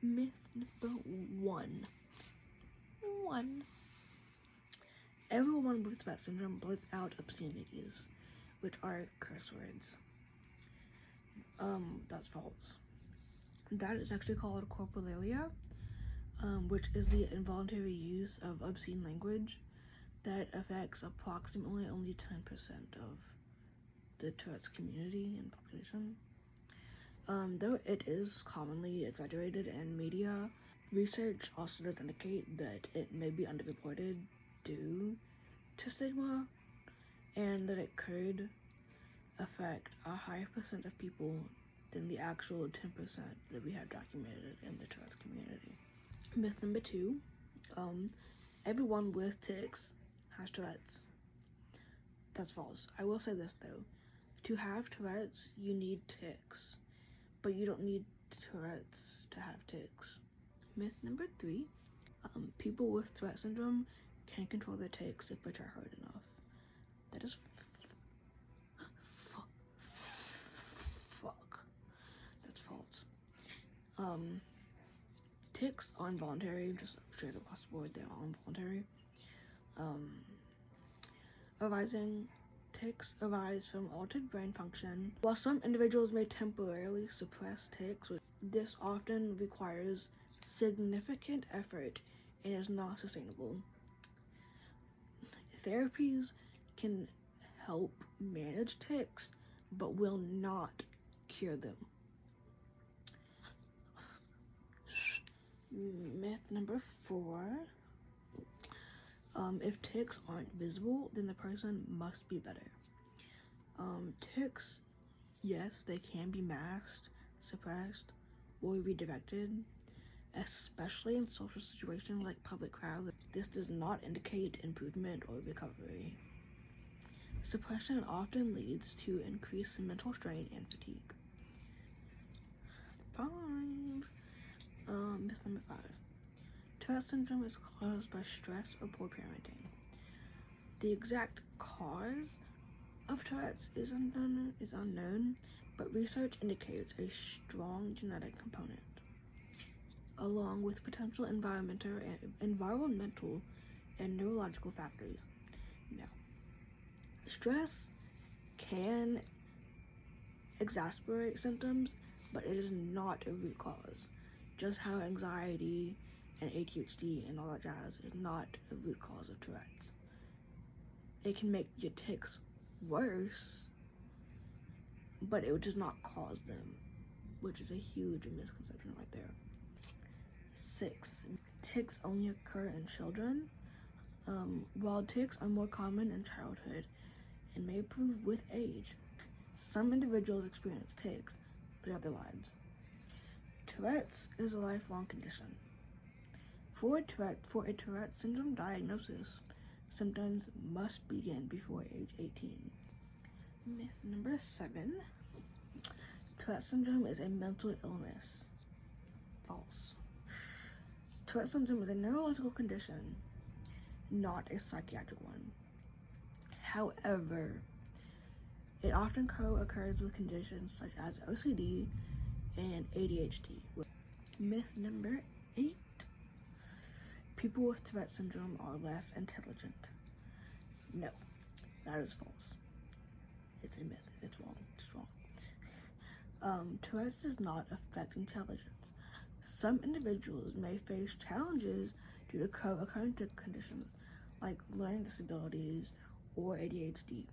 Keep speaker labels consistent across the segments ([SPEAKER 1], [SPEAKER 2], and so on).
[SPEAKER 1] Myth number one. Everyone with Tourette syndrome blurts out obscenities, which are curse words. That's false. That is actually called corporalia, which is the involuntary use of obscene language that affects approximately only 10% of the Tourette's community and population. Though it is commonly exaggerated in media, research also does indicate that it may be underreported due to stigma, and that it could affect a higher percent of people than the actual 10% that we have documented in the Tourette's community. Myth number two, everyone with tics has Tourette's. That's false. I will say this though, to have Tourette's, you need tics, but you don't need Tourette's to have tics. Myth number three, people with Tourette syndrome can control their tics if they try hard enough. That is fuck. That's false. Tics are involuntary, just straight across the board, they're all involuntary. Tics arise from altered brain function. While some individuals may temporarily suppress tics, this often requires significant effort and is not sustainable. Therapies can help manage tics, but will not cure them. Myth number four. If tics aren't visible, then the person must be better. Tics, yes, they can be masked, suppressed, or redirected, especially in social situations like public crowds. This does not indicate improvement or recovery. Suppression often leads to increased mental strain and fatigue. Myth number five. Tourette syndrome is caused by stress or poor parenting. The exact cause of Tourette's is unknown, but research indicates a strong genetic component, along with potential environmental and neurological factors. Now, stress can exacerbate symptoms, but it is not a root cause. Just how anxiety and ADHD and all that jazz is not a root cause of Tourette's. It can make your tics worse, but it does not cause them, which is a huge misconception right there. 6. Tics only occur in children. While tics are more common in childhood and may improve with age, some individuals experience tics throughout their lives. Tourette's is a lifelong condition. For a Tourette syndrome diagnosis, symptoms must begin before age 18. Myth number 7. Tourette syndrome is a mental illness. False. Tourette syndrome is a neurological condition, not a psychiatric one. However, it often co-occurs with conditions such as OCD and ADHD. Myth number 8. People with Tourette syndrome are less intelligent. No, that is false. It's a myth. It's wrong. It's wrong. Tourette's does not affect intelligence. Some individuals may face challenges due to co-occurring conditions like learning disabilities or ADHD.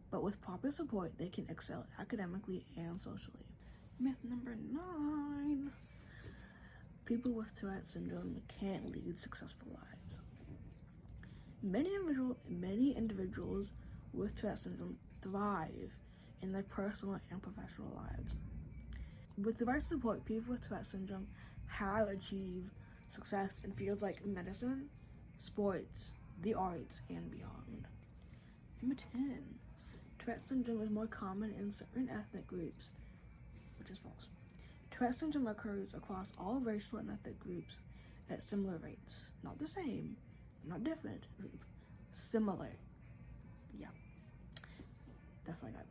[SPEAKER 1] But with proper support, they can excel academically and socially. Myth number 9. People with Tourette syndrome can't lead successful lives. Many individuals with Tourette syndrome thrive in their personal and professional lives. With the right support, people with Tourette syndrome have achieved success in fields like medicine, sports, the arts, and beyond. Number 10. Tourette syndrome is more common in certain ethnic groups, which is false. Tourette syndrome occurs across all racial and ethnic groups at similar rates. Not the same, not different, similar. Yeah, that's all I got.